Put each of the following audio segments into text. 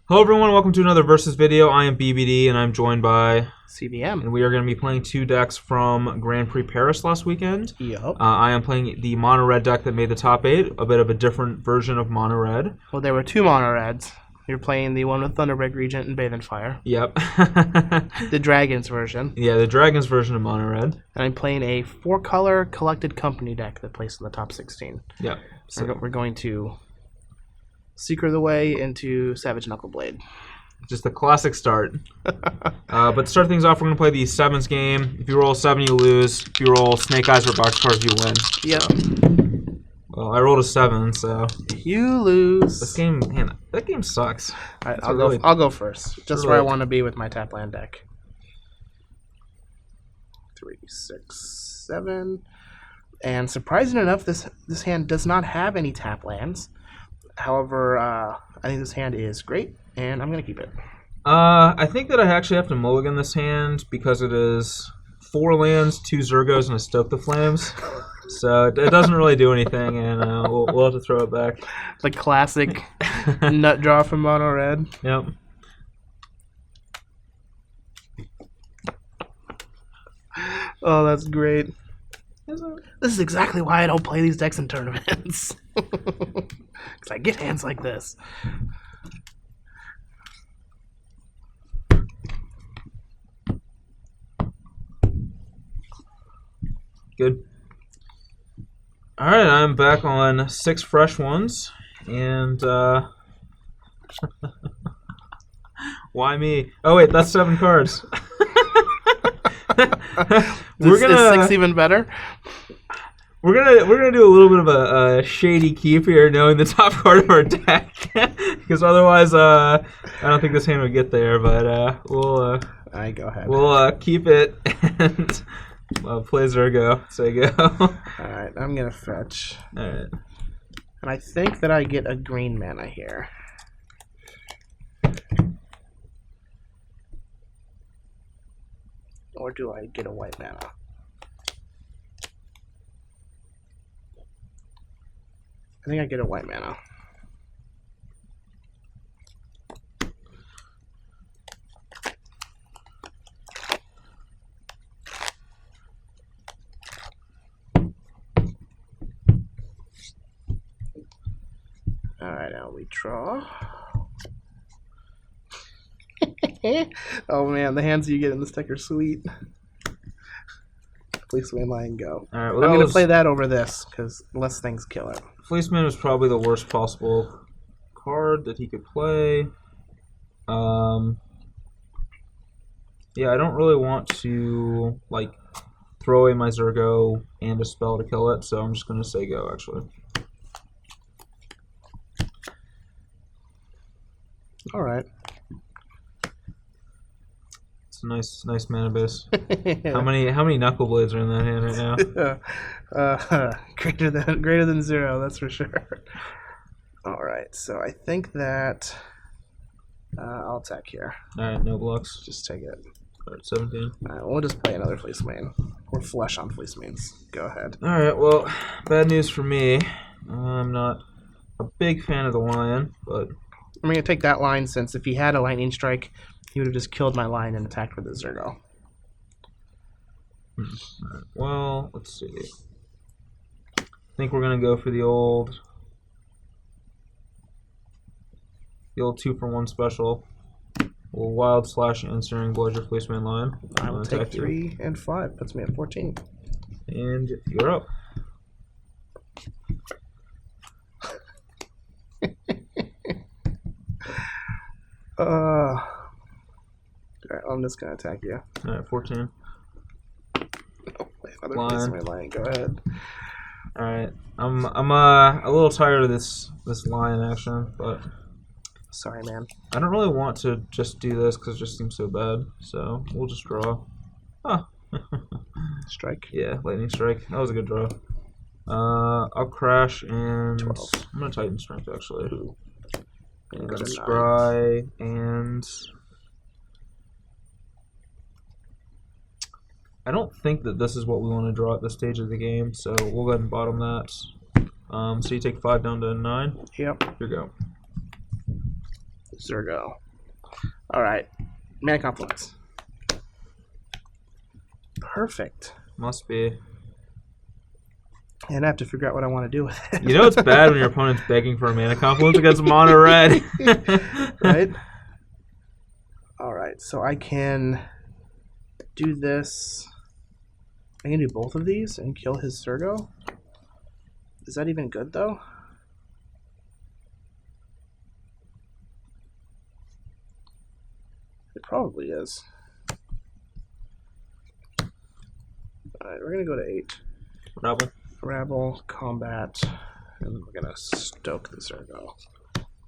Hello everyone, welcome to another Versus video. I am BBD and I'm joined by CBM. and we are going to be playing two decks from Grand Prix Paris last weekend. Yup. I am playing the mono red deck that made the top 8, a bit of a different version of mono red. Well, there were two mono reds. You're playing the one with Thunderbreak Regent and Bathe in Fire. Yep. The Dragons version. Yeah, the Dragons version of mono red. And I'm playing a 4-color Collected Company deck that placed in the top 16. Yep. So We're going to Secret the Way into Savage Knuckleblade. just a classic start. But to start things off, we're going to play the sevens game. If you roll 7, you lose. If you roll Snake Eyes or Boxcars, you win. Yep. Well, I rolled a 7, so You lose. this game, man, that game sucks. All right, It's I'll go first. Just where I really- want to be with my tap land deck. 3, 6, 7. And surprising enough, this hand does not have any tap lands. However, I think this hand is great, and I'm going to keep it. I think that I actually have to mulligan this hand because it is 4 lands, 2 Zergos, and a Stoke the Flames. So it doesn't really do anything, and we'll have to throw it back. The classic nut draw from Mono Red. Yep. Oh, that's great. This is exactly why I don't play these decks in tournaments. Because I get hands like this. Good. All right, I'm back on 6 fresh ones, and why me? Oh wait, that's 7 cards. Is 6 even better? We're gonna do a little bit of a shady keep here, knowing the top card of our deck, because otherwise, I don't think this hand would get there. But we'll All right, go ahead. we'll keep it and play Zergo. Say go. All right, I'm gonna fetch, All right. and I think that I get a green mana here. Or do I get a white mana? I think I get a white mana. Alright, now we draw. Oh man, the hands you get in this deck are sweet. Fleeceman Lion go. All right. I'm Well, going to play that over this, because less things kill it. Fleeceman was probably the worst possible card that he could play. Yeah, I don't really want to throw away my Zergo and a spell to kill it, so I'm just gonna say go actually. All right. It's a nice mana base. How many knuckle blades are in that hand right now? Greater than 0, that's for sure. All right, so I think that I'll attack here. All right, no blocks. Just take it. All right, 17. All right, we'll just play another Fleeceman. We're flush on Fleecemans. Go ahead. All right. Well, bad news for me. I'm not a big fan of the lion, but I'm going to take that line, since if he had a lightning strike, he would have just killed my line and attacked with his Zergo. Alright, well, let's see. I think we're gonna go for the old 2-for-1 special. We'll wild slash answering Bludger Fleeceman Lion. I will take 3 and 5. Puts me at 14. And you're up. Alright, I'm just going to attack you. Alright, 14. Other Lion. Fleeceman Lion, go ahead. Alright. I'm a little tired of this lion action, but Sorry, man. I don't really want to just do this because it just seems so bad. So we'll just draw. Huh. Strike. Yeah, lightning strike. That was a good draw. I'll crash and 12. I'm gonna Titan Strength actually. And go to 9. Scry and I don't think that this is what we want to draw at this stage of the game, so we'll go ahead and bottom that. So you take 5 down to 9. Yep. Here you go. Zergo. Alright. Mana Confluence. Perfect. Must be. And I have to figure out what I want to do with it. You know it's bad when your opponent's begging for a mana confluence against mono red. Right? Alright, so I can do this. I can do both of these and kill his Zergo. Is that even good, though? It probably is. Alright, we're going to go to 8. Rabble. Rabble, combat, and we're going to stoke the Zergo.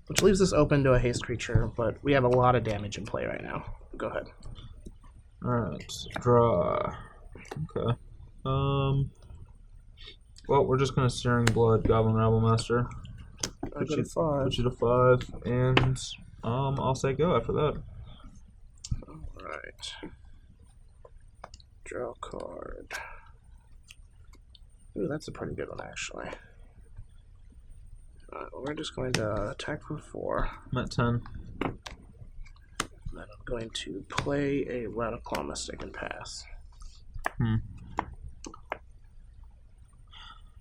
Which leaves us open to a haste creature, but we have a lot of damage in play right now. Go ahead. Alright, draw. Okay. Well, we're just going to Searing Blood, Goblin Rabble Master. I go to 5. Put you to 5, and I'll say go after that. Alright. Draw a card. Ooh, that's a pretty good one, actually. We're just going to attack for 4. I'm at 10. Then I'm going to play a Radical Mystic and pass.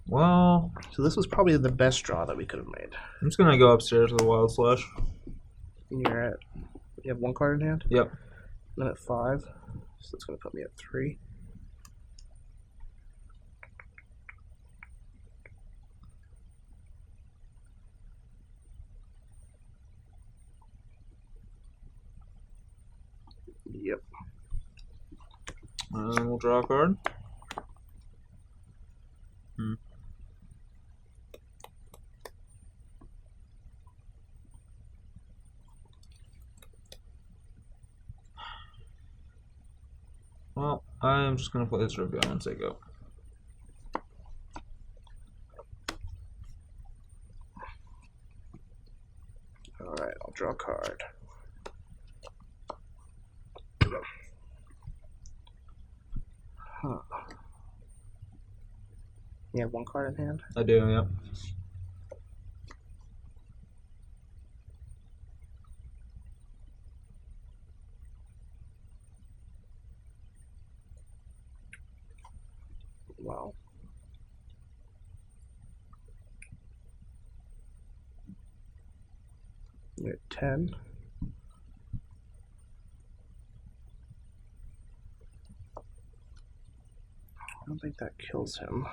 Well, So this was probably the best draw that we could have made. I'm just going to go upstairs with a Wild Slash. And you're at... You have 1 card in hand? Yep. Then at 5. So that's going to put me at 3. Yep. And we'll draw a card. Well, I'm just going to play this review and say go. Alright, I'll draw a card. Huh. You have 1 card in hand? I do, yep. Wow. You're at 10. I don't think that kills him.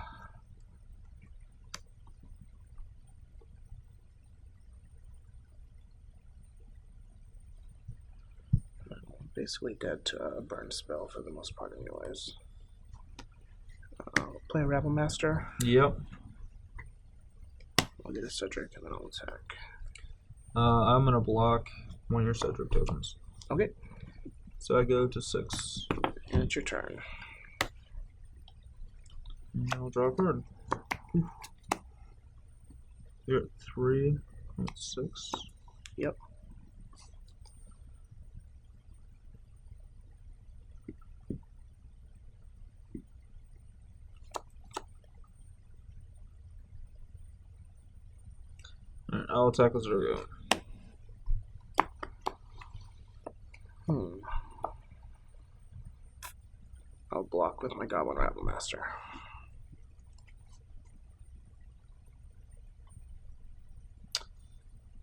Basically dead to a burn spell for the most part anyways. Play a Rabble Master. Yep. I'll get a Cedric and then I'll attack. I'm going to block 1 of your Cedric tokens. Okay. So I go to 6. And it's your turn. And I'll draw a card. You're at 3. I'm at 6. Yep. Alright, I'll attack with Zergo. I'll block with my Goblin Rabble Master.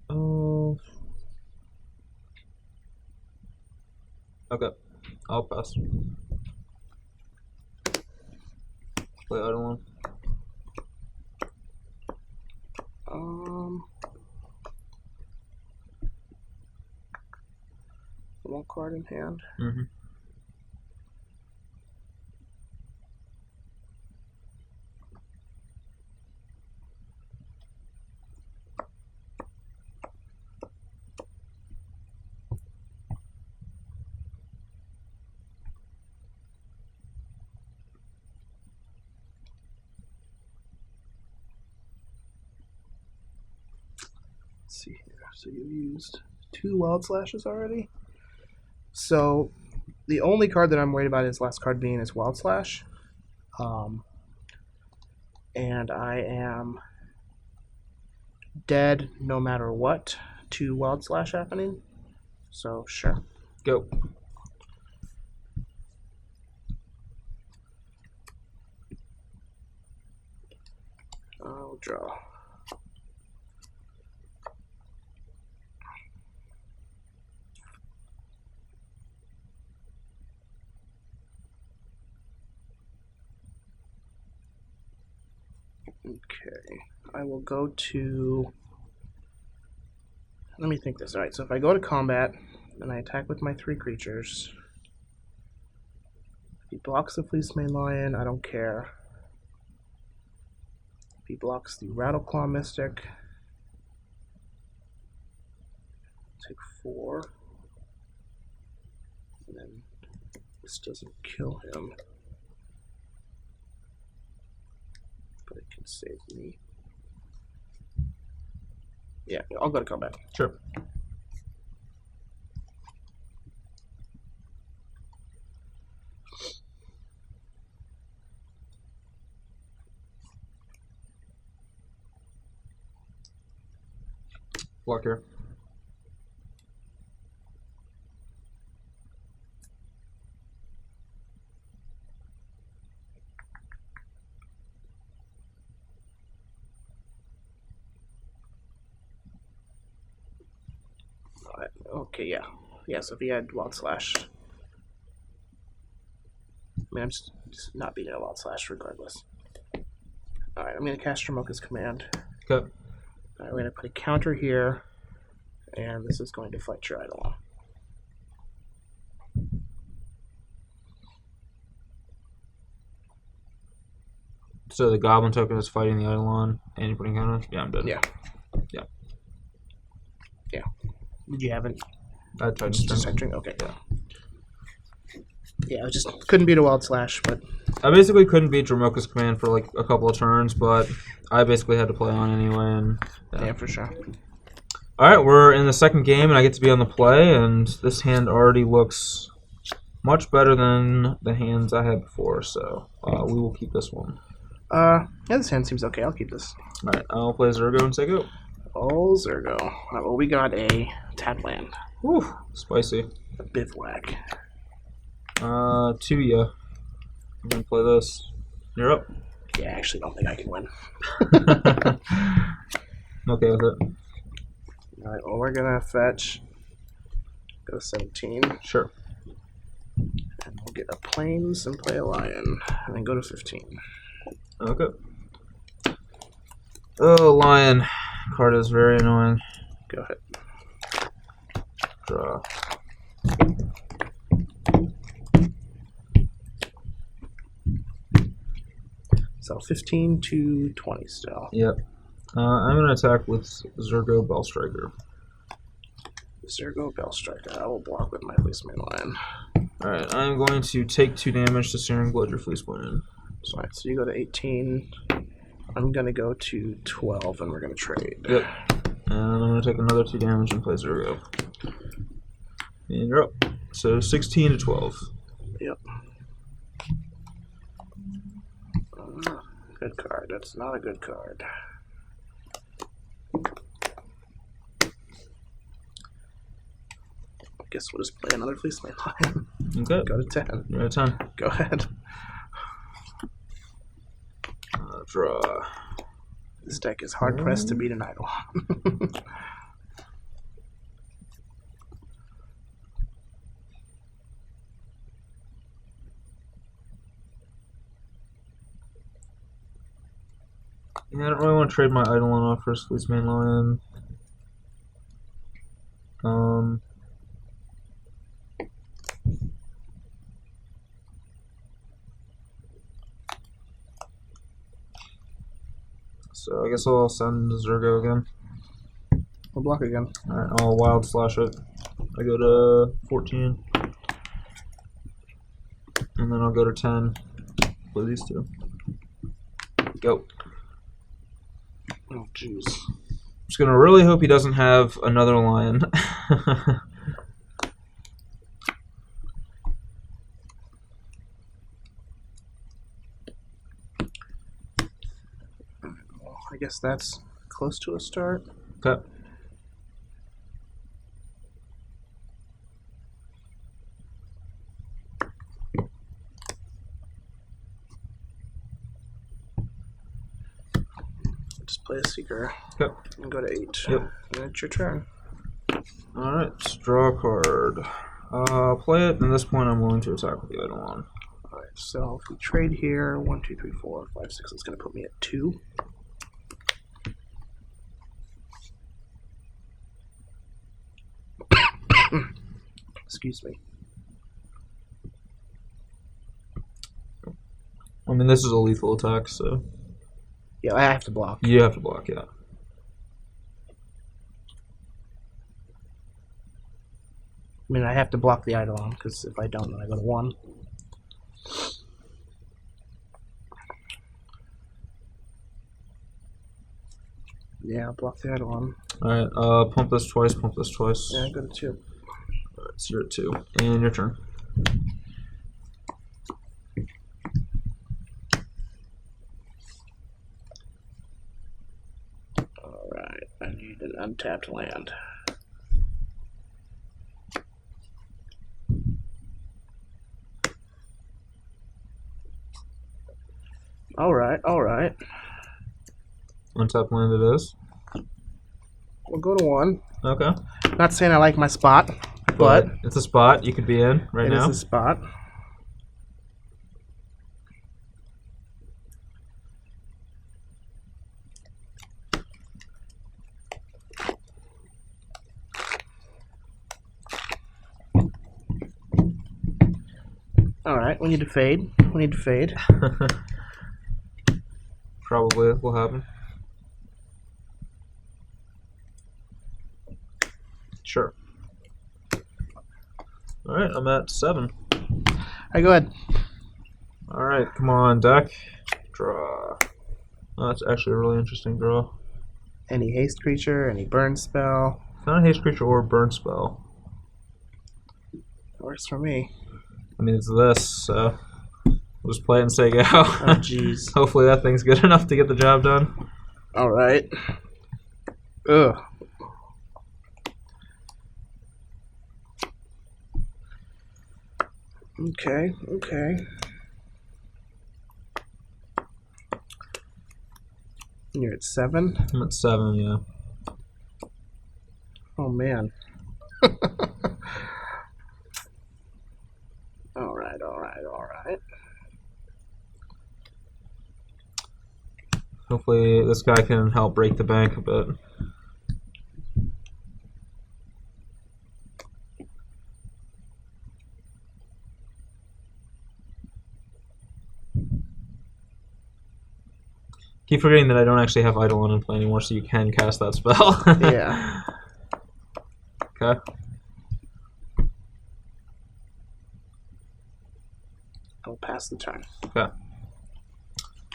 Oh. Okay, I'll pass. Play idle one. One card in hand. Mm-hmm. Let's see here. So you used 2 Wild Slashes already? So the only card that I'm worried about is last card being is Wild Slash. And I am dead no matter what 2 Wild Slash happening. So, sure. Go. I'll draw. Okay, I will go to. Let me think this. Alright, so if I go to combat, and I attack with my 3 creatures. If he blocks the Fleecemane Lion, I don't care. If he blocks the Rattleclaw Mystic, take 4. And then this doesn't kill him. But it can save me. Yeah, I'll go to combat. Sure. Block here. Okay, yeah. Yeah, so if he had Wild Slash. I mean, I'm just not beating a Wild Slash regardless. Alright, I'm going to cast Dromoka's Command. Okay. Alright, we're going to put a counter here, and this is going to fight your Eidolon. So the Goblin token is fighting the Eidolon, and you're putting counter? Yeah, I'm dead. Yeah. Yeah. Yeah. Did you have it? I tried Just to entering? Okay. Yeah. Yeah, I just couldn't beat a Wild Slash, but... I basically couldn't beat Dromoka's Command for like a couple of turns, but I basically had to play on anyway. And yeah, for sure. Alright, we're in the second game, and I get to be on the play, and this hand already looks much better than the hands I had before, so we will keep this one. Yeah, this hand seems okay. I'll keep this. Alright, I'll play Zergo and say go. Oh, Zergo. Alright, well, we got a tap land. Whew, spicy. A Bivouac. 2 ya. I'm gonna play this. You're up. Yeah, I actually don't think I can win. I'm okay with it. Alright, well, we're gonna fetch. Go to 17. Sure. And we'll get a Plains and play a Lion. And then go to 15. Okay. Oh, Lion. Card is very annoying. Go ahead. Draw. So 15 to 20 still. Yep. I'm going to attack with Zergo Bellstriker. Zergo Bellstriker. I will block with my Fleecemane Lion. Alright, I'm going to take 2 damage to Searing Blood your Fleecemane. Alright, so you go to 18. I'm going to go to 12, and we're going to trade. Yep. And I'm going to take another 2 damage and play Zergo. And you're up. So 16 to 12. Yep. Good card. That's not a good card. I guess we'll just play another Fleecemane Lion. Okay. Go to 10. You're at 10. Go ahead. Draw. This deck is hard pressed to beat an Eidolon. Yeah, I don't really want to trade my Eidolon off for Fleecemane Lion. So I guess I'll send Zergo again. We'll block again. Alright, I'll Wild Slash it. I go to 14. And then I'll go to 10. Play these 2. Go. Oh, jeez. Just gonna really hope he doesn't have another lion. I guess that's close to a start. Okay. play a Seeker. Yep. And go to 8. Yep. And it's your turn. Alright, draw a card. Play it, and at this point I'm willing to attack with the Eidolon. Alright, so if we trade here, 1, 2, 3, 4, 5, 6, it's going to put me at 2. Excuse me. I mean, this is a lethal attack, so... Yeah, I have to block. You have to block, yeah. I mean, I have to block the Eidolon, because if I don't, then I go to 1. Yeah, block the Eidolon. Alright, pump this twice, pump this twice. Yeah, I go to 2. Alright, so you're at 2. And your turn. Alright, I need an untapped land. Alright. Untapped land it is. We'll go to 1. Okay. Not saying I like my spot, but it's a spot you could be in right now. It is a spot. Alright, we need to fade. Probably will happen. Sure. Alright, I'm at 7. Alright, go ahead. Alright, come on, deck. Draw. Oh, that's actually a really interesting draw. Any haste creature, any burn spell. It's not a haste creature or a burn spell. Works for me. I mean, it's this, so we'll just play it and say go. Oh, jeez. Hopefully that thing's good enough to get the job done. Alright. Ugh. Okay. You're at 7? I'm at 7, yeah. Oh, man. Alright. Hopefully this guy can help break the bank a bit. Keep forgetting that I don't actually have Eidolon in play anymore, so you can cast that spell. Yeah. Okay. I'll pass the turn. Okay.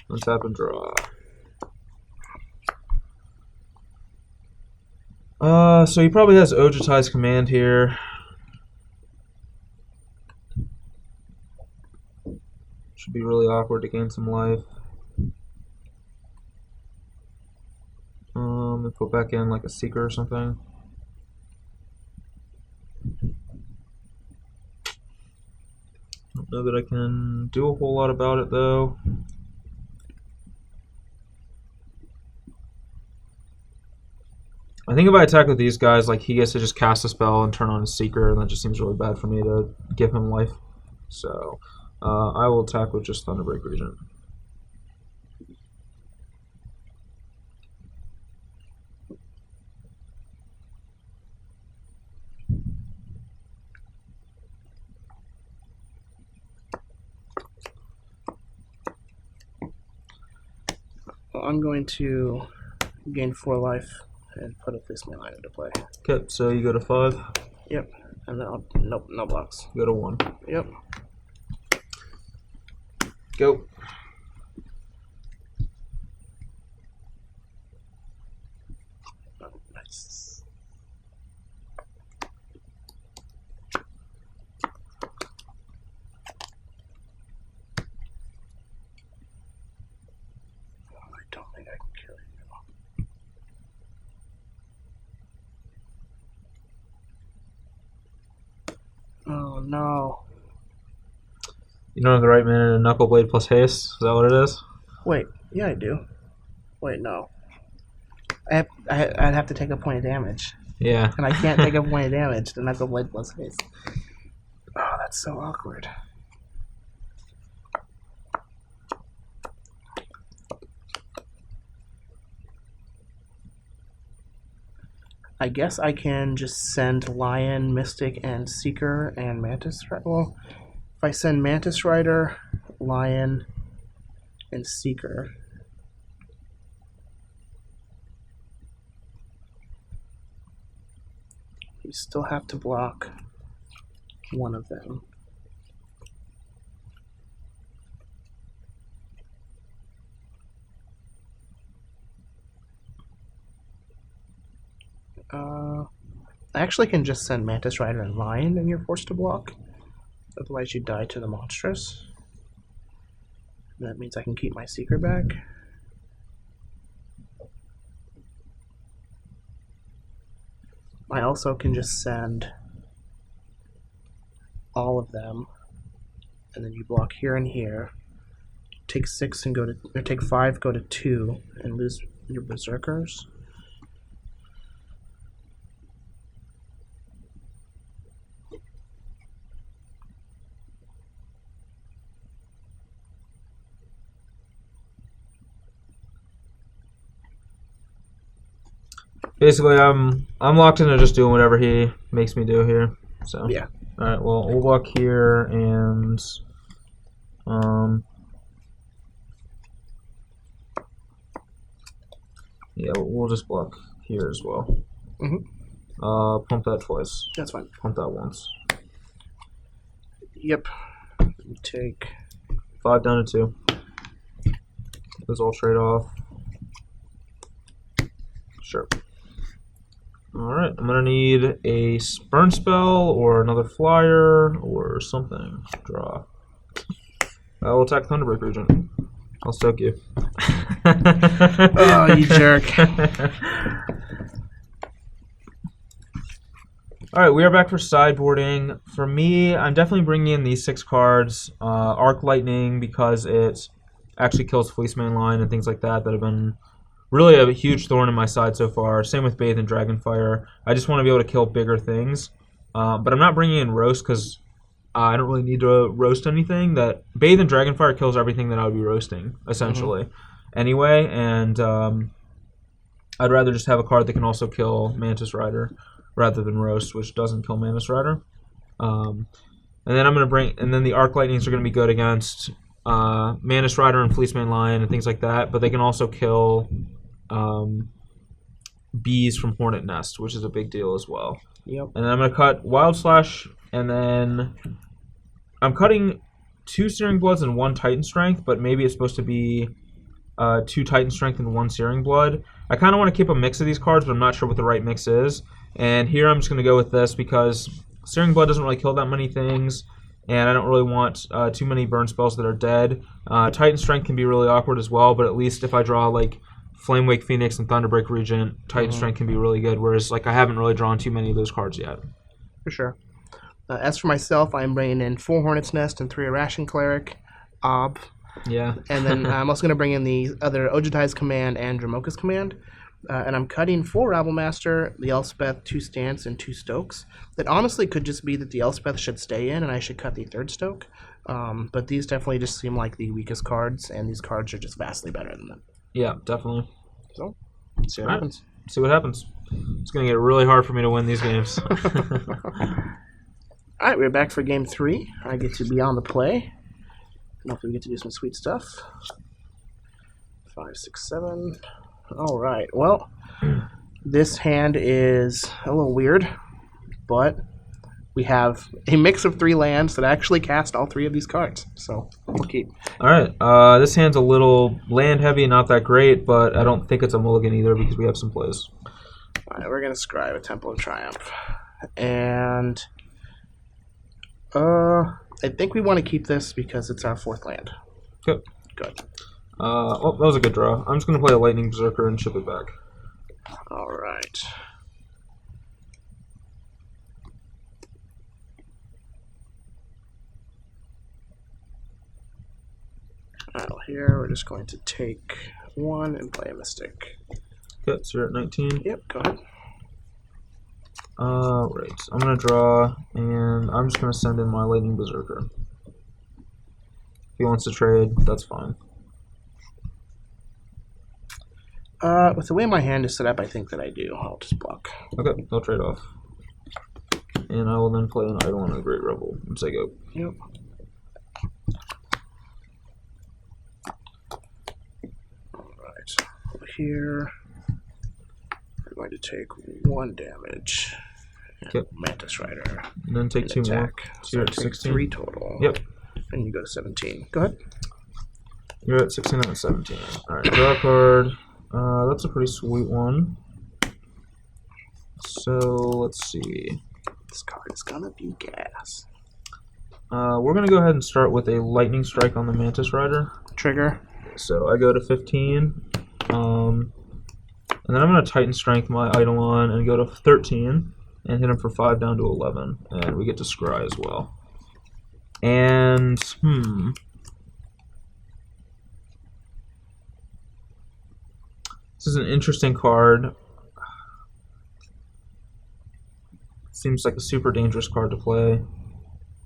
Let's tap and draw. So he probably has Ojutai's command here. Should be really awkward to gain some life. Put back in like a Seeker or something. Don't know that I can do a whole lot about it though. I think if I attack with these guys, like he gets to just cast a spell and turn on a Seeker, and that just seems really bad for me to give him life. So I will attack with just Thunderbreak Regent. I'm going to gain 4 life and put a Fistman line into play. Okay, so you go to 5. Yep, and then nope, no blocks. You go to 1. Yep. Go. Oh, nice. I don't think I can kill you. Oh no. You don't have the right mana to Knuckleblade plus haste? Is that what it is? Wait, yeah I do. Wait, no. I'd have to take a point of damage. Yeah. And I can't take a point of damage. Then that's a Blade plus face. Oh, that's so awkward. I guess I can just send Lion, Mystic, and Seeker and Mantis Rider. Well, if I send Mantis Rider, Lion, and Seeker. You still have to block one of them. I actually can just send Mantis Rider and Lion and you're forced to block. Otherwise you die to the Monstrous. That means I can keep my Seeker back. I also can just send all of them, and then you block here and here. Take 6 and go to, or take 5, go to 2, and lose your Berserkers. Basically, I'm locked into just doing whatever he makes me do here. So Yeah. All right. Well, we'll block here and yeah, we'll just block here as well. Pump that twice. That's fine. Pump that once. Yep. Take 5 down to 2. Those all trade off. Sure. Alright, I'm gonna need a burn spell or another flyer or something. Draw. I will attack Thunderbreak Regent. I'll stoke you. Oh, you jerk. Alright, we are back for sideboarding. For me, I'm definitely bringing in these 6 cards. Arc Lightning, because it actually kills Fleeceman Line and things like that that have been really a huge thorn in my side so far. Same with Bathe and Dragonfire. I just want to be able to kill bigger things. But I'm not bringing in Roast because I don't really need to roast anything. That Bathe and Dragonfire kills everything that I would be roasting, essentially. Anyway, and I'd rather just have a card that can also kill Mantis Rider rather than Roast, which doesn't kill Mantis Rider. And then I'm going to bring, and then the Arc Lightnings are going to be good against Mantis Rider and Fleeceman Lion and things like that, but they can also kill bees from Hornet Nest, which is a big deal as well. Yep. And then I'm going to cut Wild Slash, and then I'm cutting 2 Searing Bloods and 1 Titan Strength, but maybe it's supposed to be 2 Titan Strength and 1 Searing Blood. I kind of want to keep a mix of these cards, but I'm not sure what the right mix is. And here I'm just going to go with this because Searing Blood doesn't really kill that many things, and I don't really want too many burn spells that are dead. Titan Strength can be really awkward as well, but at least if I draw like Flamewake Phoenix and Thunderbreak Regent, Titan Strength can be really good, whereas like I haven't really drawn too many of those cards yet. For sure. As for myself, I'm bringing in 4 Hornet's Nest and 3 Irration Cleric, Ob. Yeah. And then I'm also going to bring in the other Ojutai's Command and Dramoka's Command. And I'm cutting 4 Rabblemaster, the Elspeth, 2 Stance, and 2 Stokes. That honestly could just be that the Elspeth should stay in and I should cut the 3rd Stoke. But these definitely just seem like the weakest cards, and these cards are just vastly better than them. Yeah, definitely. So, see what happens. See what happens. It's going to get really hard for me to win these games. Alright, we're back for game 3. I get to be on the play. And hopefully we get to do some sweet stuff. 5, 6, 7. Alright, well, this hand is a little weird, but we have a mix of 3 lands that actually cast all 3 of these cards, so we'll keep. Alright, this hand's a little land heavy, not that great, but I don't think it's a mulligan either because we have some plays. Alright, we're going to scribe a Temple of Triumph. And I think we want to keep this because it's our 4th land. Good. Good. Well, that was a good draw. I'm just going to play a Lightning Berserker and ship it back. Alright. Here we're just going to take 1 and play a Mystic. Okay, so you're at 19. Yep, go ahead. Right. I'm gonna draw, and I'm just gonna send in my Lightning Berserker. If he wants to trade, that's fine. With the way my hand is set up, I think that I do. I'll just block. Okay, I'll trade off. And I will then play an Eidolon and a Great Rebel once I go. Yep. Alright. Over here, we're going to take 1 damage. Yep. Mantis Rider. And then take 2 more. So you're at 16. 3 total. Yep. And you go to 17. Go ahead. You're at 16, I'm at 17. Alright, draw a card. That's a pretty sweet one. So, let's see. This card is gonna be gas. We're gonna go ahead and start with a Lightning Strike on the Mantis Rider. Trigger. So I go to 15. And then I'm gonna Titan Strength my Eidolon and go to 13 and hit him for 5 down to 11. And we get to scry as well. And, this is an interesting card. Seems like a super dangerous card to play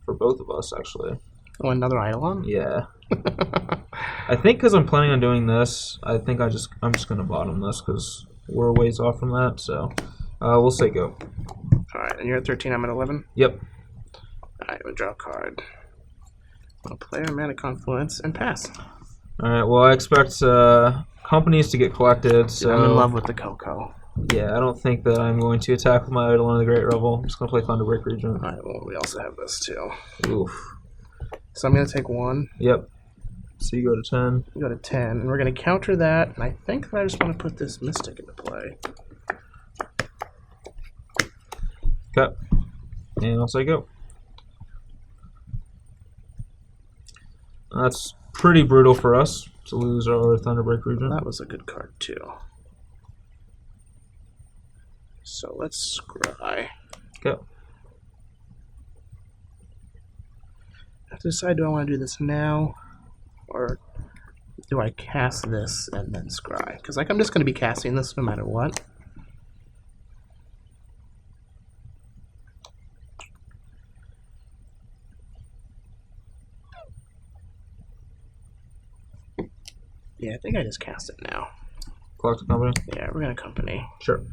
for both of us, actually. Oh, another Eidolon? Yeah. I think because I'm planning on doing this, I think I'm just gonna bottom this because we're a ways off from that. So we'll say go. All right, and you're at 13. I'm at 11. Yep. All right, we'll draw a card. I'll play a Mana Confluence and pass. All right. Well, I expect companies to get collected. So I'm in love with the Coco. yeah, I don't think that I'm going to attack with my Eidolon of the Great Rebel. I'm just gonna play Thunderbreak Regent. All right. Well, we also have this too. Oof. So I'm gonna take 1. Yep. So you go to 10. We go to 10, and we're gonna counter that. And I think that I just want to put this Mystic into play. Okay. And I'll say go. That's pretty brutal for us to lose our Thunderbreak Regent. That was a good card too. So let's scry. Okay. I have to decide, do I want to do this now, or do I cast this and then scry? Because like I'm just going to be casting this no matter what. Yeah, I think I just cast it now. Collective Company? Yeah, we're going to company. Sure.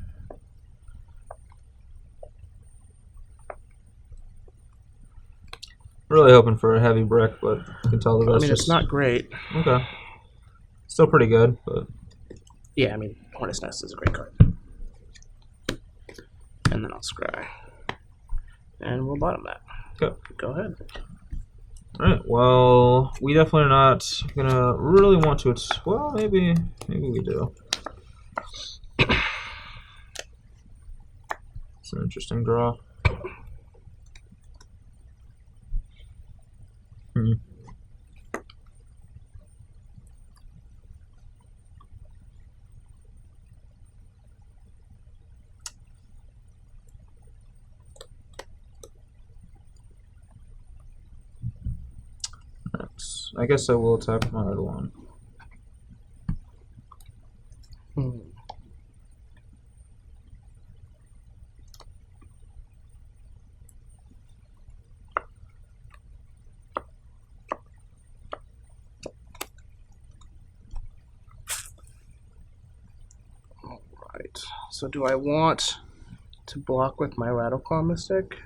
Really hoping for a heavy brick, but you can tell that that's it's not great. Okay. Still pretty good, but Yeah, Hornet's Nest is a great card. And then I'll scry. And we'll bottom that. okay. Go ahead. Alright, well, we definitely are not gonna really want to. Well, maybe we do. It's an interesting draw. I guess I will attack my Eidolon. Alright, so do I want to block with my Rattleclaw Mystic?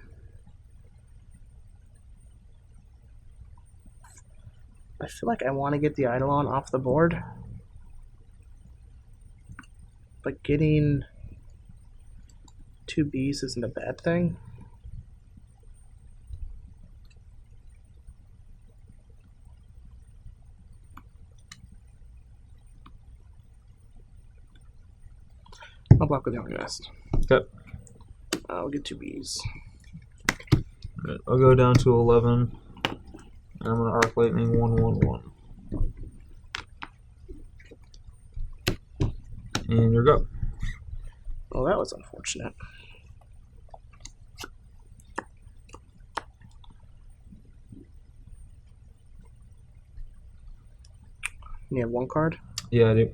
I feel like I want to get the Eidolon off the board. But getting 2 Bs isn't a bad thing. I'll block with the Hornet's Nest. Okay. I'll get 2 Bs. Right, I'll go down to 11. And I'm going to Arc Lightning 1/1/1. And you're go. Well, that was unfortunate. You have 1 card? Yeah, I do.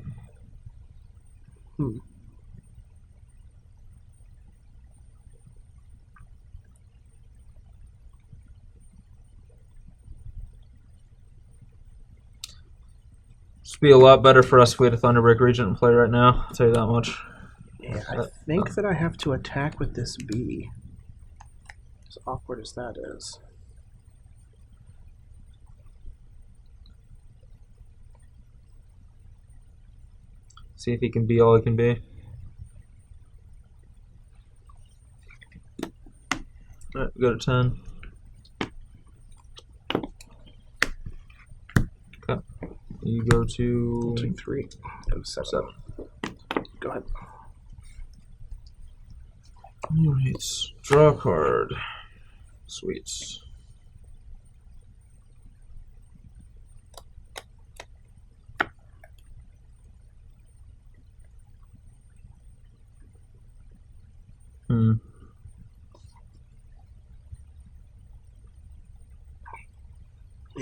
This would be a lot better for us if we had a Thunderbreak Regent in play right now. I'll tell you that much. Yeah, I think that I have to attack with this B. As awkward as that is. See if he can be all he can be. Alright, go to 10. Okay. You go to 2, 3. Go to 7. Go ahead. Alright. Draw a card. Sweet. Man,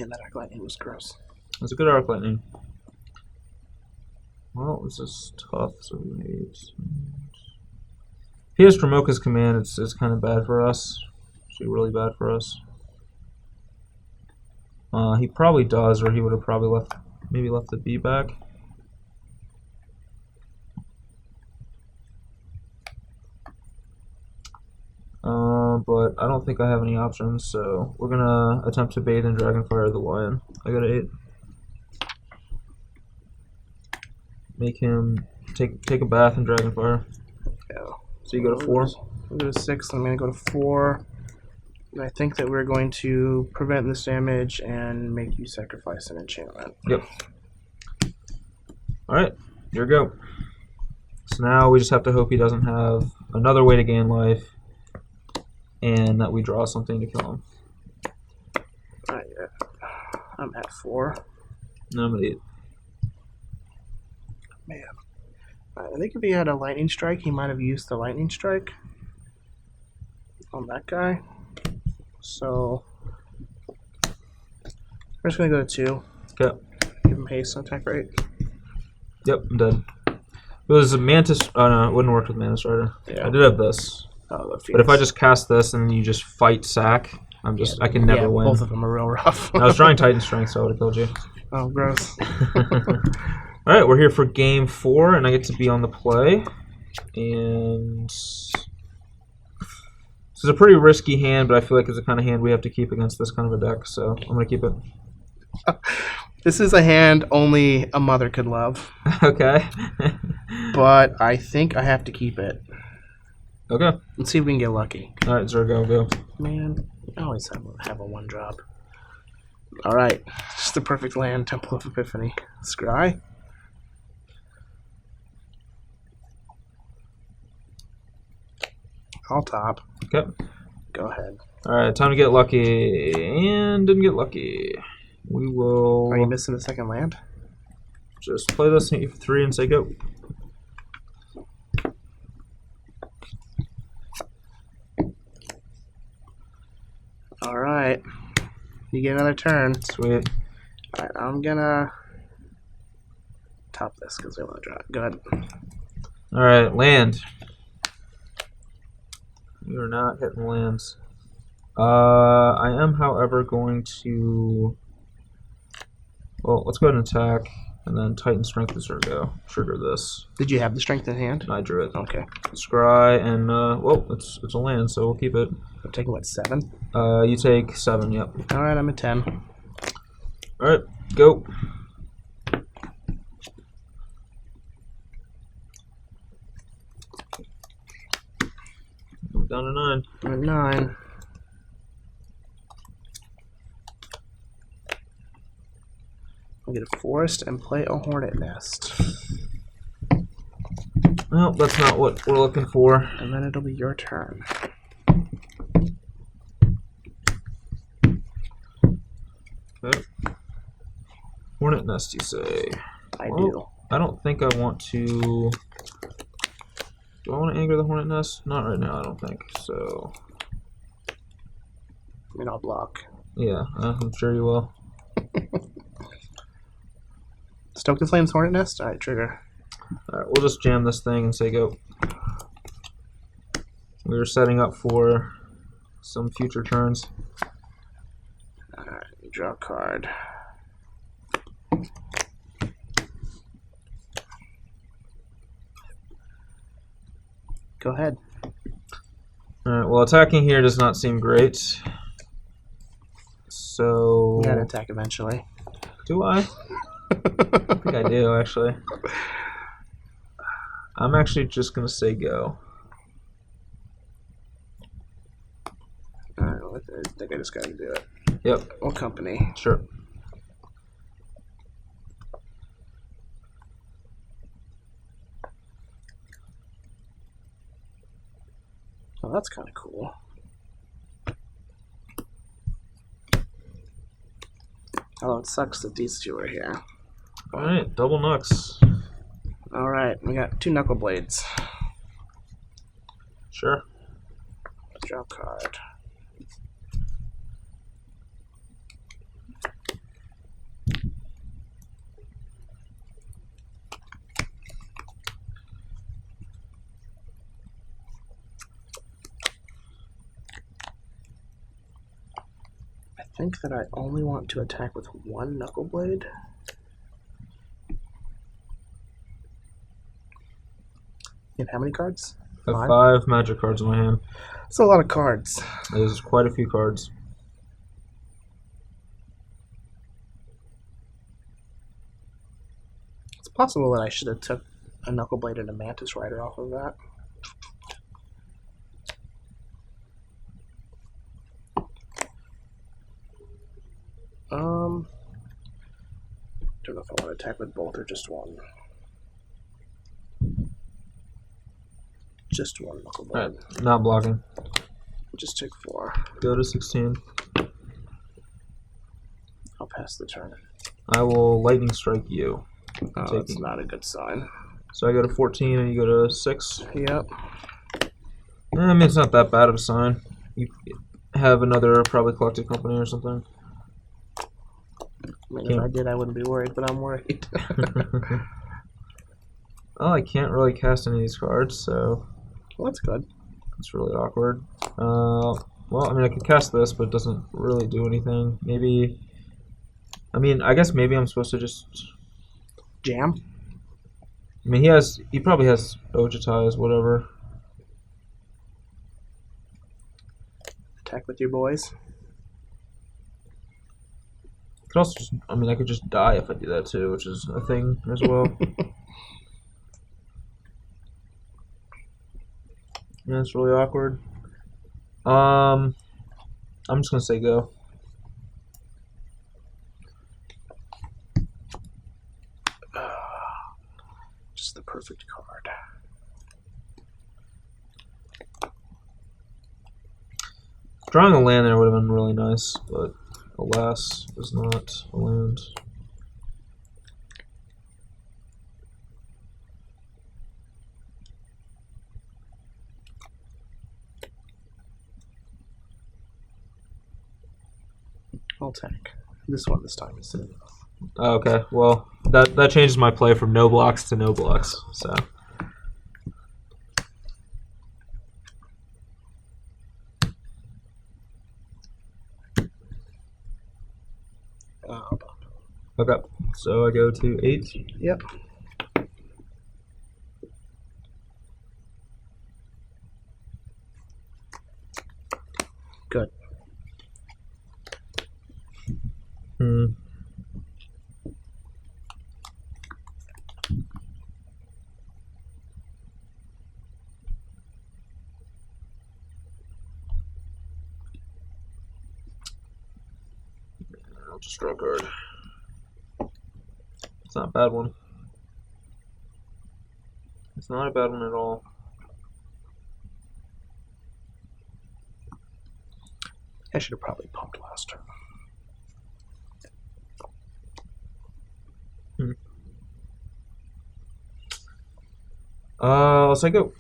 that Arc Lightning was gross. that's a good Arc Lightning. Well, this is tough, so we need... If he has Dromoka's command, it's kind of bad for us. Actually, really bad for us. He probably does, or he would have probably left the B back. But I don't think I have any options, so we're gonna attempt to bathe in Dragonfire the Lion. I got an 8. Make him take a bath in Dragonfire. Yeah. So you go to 4. I'll go to 6, and I'm going to go to 4. And I think that we're going to prevent this damage and make you sacrifice an enchantment. Yep. Alright, here we go. So now we just have to hope he doesn't have another way to gain life, and that we draw something to kill him. Alright, I'm at 4. No, I'm at 8. Man. I think if he had a Lightning Strike, he might have used the Lightning Strike on that guy. So, we're just going to go to 2. Okay. Give him haste and attack rate. Yep, I'm dead. It was a Mantis... Oh, no, it wouldn't work with Mantis Rider. Yeah. I did have this. Oh, But if I just cast this and then you just fight sack, I can never win. Both of them are real rough. I was trying Titan Strength, so I would have killed you. Oh, gross. Alright, we're here for game 4, and I get to be on the play. And this is a pretty risky hand, but I feel like it's the kind of hand we have to keep against this kind of a deck, so I'm going to keep it. This is a hand only a mother could love. Okay. But I think I have to keep it. Okay. Let's see if we can get lucky. Alright, Zergo, go. Man, I always have a 1-drop. Alright, just the perfect land, Temple of Epiphany. Scry. I'll top. Okay. Go ahead. Alright, time to get lucky. And didn't get lucky. We will Are you missing a second land? just play this, hit you for 3, and say go. Alright. You get another turn. Sweet. Alright, I'm gonna top this because I want to draw it. Go ahead. Alright, land. You're not hitting lands. I am, however, going to... Well, let's go ahead and attack, and then Titan Strength is Zergo. Trigger this. Did you have the strength in hand? I drew it. Okay. Scry, and, well, it's a land, so we'll keep it. I'm taking, what, 7? You take 7, yep. Alright, I'm at 10. Alright, go. I'm down to 9. I'm at 9. I'll get a forest and play a hornet nest. Well, that's not what we're looking for. And then it'll be your turn. Okay. Hornet nest, you say? I Well, do. I don't think I want to... Do I want to anger the hornet nest? Not right now, I don't think. So, I mean, I'll block. yeah, I'm sure you will. Stoke the Flames hornet nest? Alright, trigger. Alright, we'll just jam this thing and say go. We were setting up for some future turns. Alright, draw a card. Go ahead. Alright, well, attacking here does not seem great. So... You gotta attack eventually. Do I? I think I do, actually. I'm actually just going to say go. Alright, well, I think I just gotta do it. Yep. What company? Sure. Oh, that's kind of cool. Oh, it sucks that these two are here. Alright, double knucks. Alright, we got 2 knuckle blades. Sure. Draw a card. I think that I only want to attack with 1 knuckle blade. You have how many cards? I have 5 magic cards in my hand. That's a lot of cards. There's quite a few cards. It's possible that I should have took a knuckle blade and a mantis rider off of that. Don't know if I want to attack with both or just one. Just 1 knuckle blade. Alright, not blocking. Just take 4. Go to 16. I'll pass the turn. I will lightning strike you. Oh, that's not a good sign. So I go to 14 and you go to 6. Yep. I mean, it's not that bad of a sign. You have another probably collected company or something. I mean, if I did, I wouldn't be worried, but I'm worried. Well, I can't really cast any of these cards, so Well, that's good. it's really awkward. Well, I mean, I could cast this, but it doesn't really do anything. Maybe... I mean, I guess maybe I'm supposed to just... Jam? I mean, he probably has Ojitais, whatever. Attack with your boys. Could also just, I mean, I could just die if I do that too, which is a thing as well. Yeah, it's really awkward. I'm just gonna say go. Just the perfect card. Drawing a land there would have been really nice, but alas, it was not a land. I'll tank. This one this time instead of... Oh, okay, well, that changes my play from no blocks to no blocks, so. Okay, so I go to 8. Yep. Good. I'll just draw a card. It's not a bad one. It's not a bad one at all. I should have probably pumped last turn. I'll say go.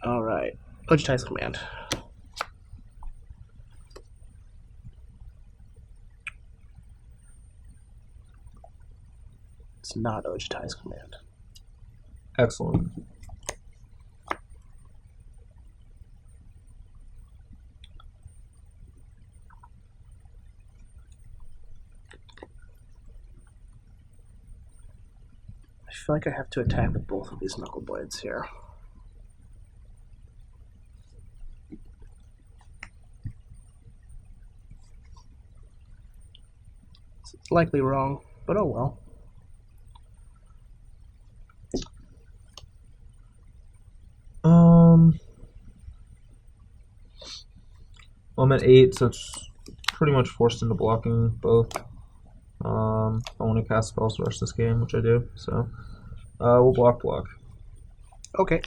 Alright. Ojitai's command. It's not Ojitai's command. Excellent. I feel like I have to attack with both of these knuckle blades here. It's likely wrong, but oh well. Well, I'm at 8, so it's pretty much forced into blocking both. I want to cast spells the rest of this game, which I do. So we'll block. Okay.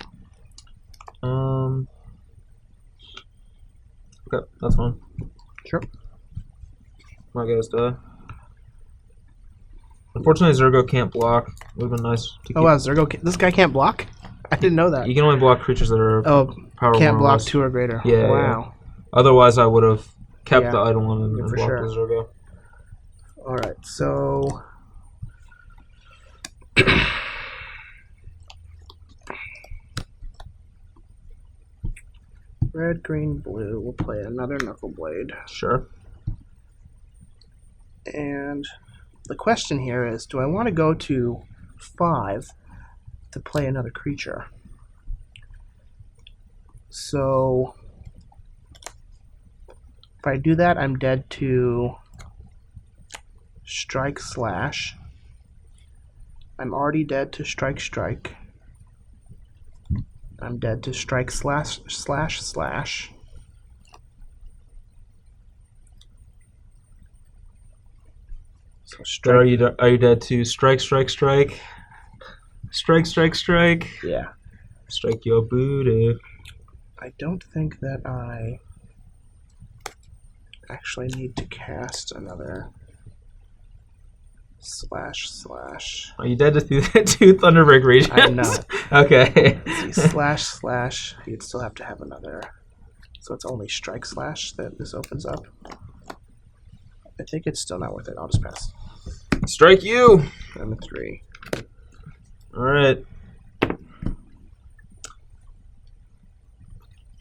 Okay, that's fine. Sure. My guys die. Unfortunately, Zergo can't block. Would have been nice to keep. Oh wow, Zergo! This guy can't block? I didn't know that. You can only block creatures that are power can't 1 or block less. 2 or greater. Yeah. Wow. Yeah. Otherwise, I would have kept Yeah. the Eidolon and For blocked sure. the Zergo. All right, so red, green, blue. We'll play another knuckle blade. Sure. And the question here is, do I want to go to 5 to play another creature? So if I do that, I'm dead to strike slash. I'm already dead to strike. I'm dead to strike slash. So But are strike. you dead to strike? Yeah. Strike your booty. I don't think that I actually need to cast another slash. Are you dead to two Thunderbreak regions? I'm not. Okay. Let's see, slash. You'd still have to have another. So it's only strike slash that this opens up. I think it's still not worth it. I'll just pass. Strike you. I'm at 3. All right.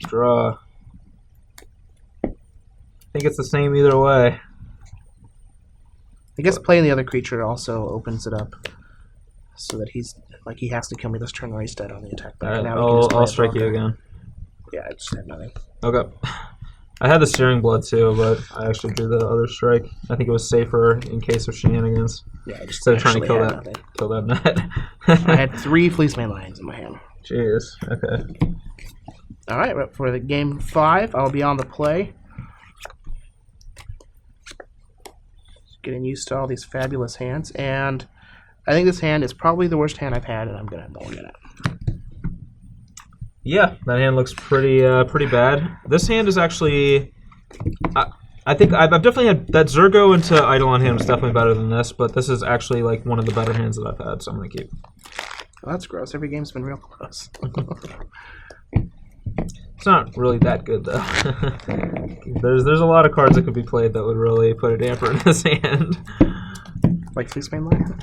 Draw. I think it's the same either way. I guess playing the other creature also opens it up so that he has to kill me this turn or he's dead on the attack. But now he can just play I'll a strike you blocker. again. Yeah, I just have nothing. Okay. I had the Searing Blood too, but I actually drew the other strike. I think it was safer in case of shenanigans. Yeah, I just Instead of trying to actually had kill nothing. that net. I had 3 Fleeceman Lions in my hand. Jeez. Okay. All right, but for the game 5, I'll be on the play. Getting used to all these fabulous hands, and I think this hand is probably the worst hand I've had, and I'm gonna mulligan it. Yeah, that hand looks pretty bad. This hand is actually, I think I've definitely had that Zergo into Eidolon hand was definitely better than this, but this is actually like one of the better hands that I've had, so I'm gonna keep. Well, that's gross. Every game's been real close. It's not really that good though. There's a lot of cards that could be played that would really put a damper in this hand. Like Fleeceman Lion?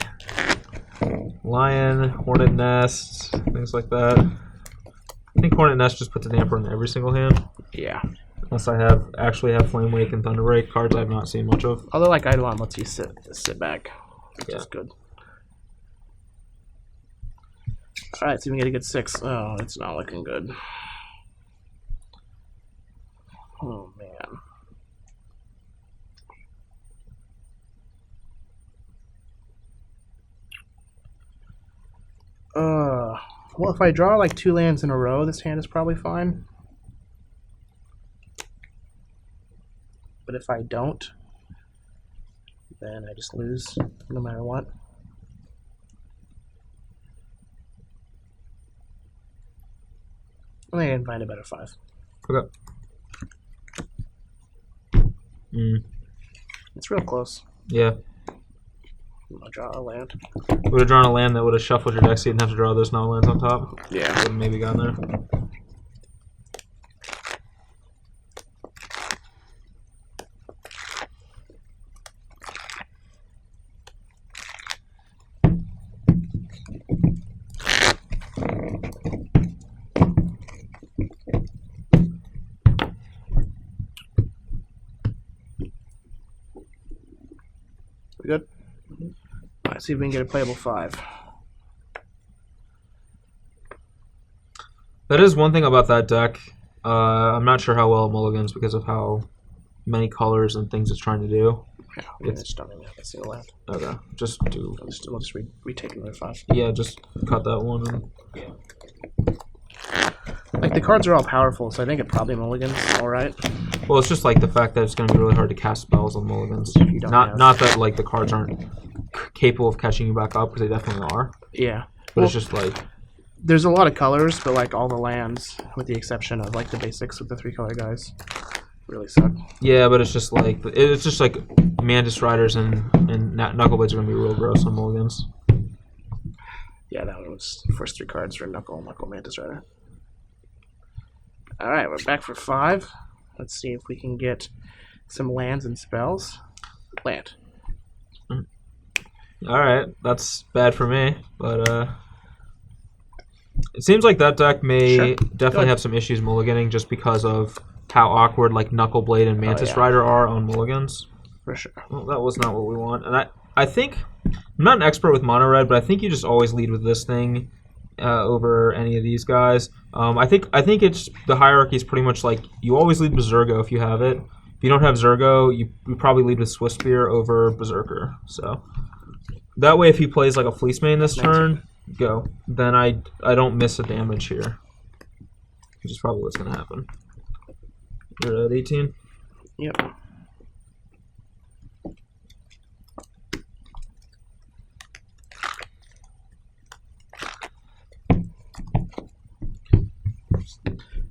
Lion, Hornet Nest, things like that. I think Hornet Nest just puts a damper in every single hand. Yeah. Unless I actually have Flame Wake and Thunderbreak, cards I've not seen much of. Although, like, Eidolon lets you sit back. Which is good. Alright, so we can get a good 6. Oh, it's not looking good. Oh, man. Well, if I draw like 2 lands in a row, this hand is probably fine. But if I don't, then I just lose no matter what. I think I can find a better 5. Okay. It's real close. Yeah. I'll draw a land. Would have drawn a land that would have shuffled your deck so you didn't have to draw those no lands on top. Yeah. Would have maybe gone there. We good? Alright, see if we can get a playable 5. That is one thing about that deck. I'm not sure how well it mulligans because of how many colors and things it's trying to do. Yeah, it's just don't even have a single land. Okay, just do. We'll just retake another 5. Yeah, just cut that one. And... Like, the cards are all powerful, so I think it probably mulligans alright. Well, it's just like the fact that it's going to be really hard to cast spells on mulligans. Not that like the cards aren't capable of catching you back up, because they definitely are. Yeah. But it's just like... There's a lot of colors, but like all the lands, with the exception of like the basics with the 3-color guys, really suck. Yeah, but it's just like Mantis Riders and Knuckleblades are going to be real gross on mulligans. Yeah, that one was the first 3 cards for Knuckle Mantis Rider. Alright, we're back for 5. Let's see if we can get some lands and spells. Land. Alright, that's bad for me, but it seems like that deck may definitely have some issues mulliganing just because of how awkward like Knuckleblade and Mantis Rider are on mulligans. For sure. Well, that was not what we want. And I think, I'm not an expert with mono red, but I think you just always lead with this thing over any of these guys. I think it's the hierarchy is pretty much like you always lead with Zergo if you have it. If you don't have Zergo, you probably lead with Swift Spear over Berserker. So that way, if he plays like a Fleece Mane this turn, go. Then I don't miss a damage here, which is probably what's going to happen. You're at 18? Yep.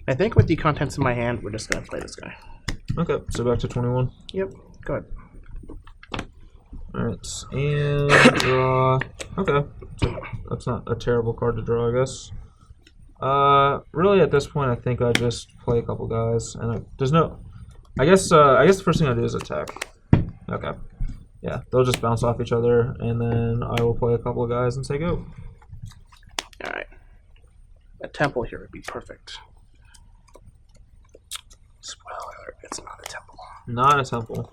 I think with the contents in my hand, we're just going to play this guy. Okay, so back to 21. Yep, go ahead. Alright, and draw. Okay, so that's not a terrible card to draw, I guess. Really, at this point, I think I just play a couple guys, and there's no. I guess the first thing I do is attack. Okay, yeah, they'll just bounce off each other, and then I will play a couple of guys and say go. All right, a temple here would be perfect. Spoiler: it's not a temple. Not a temple.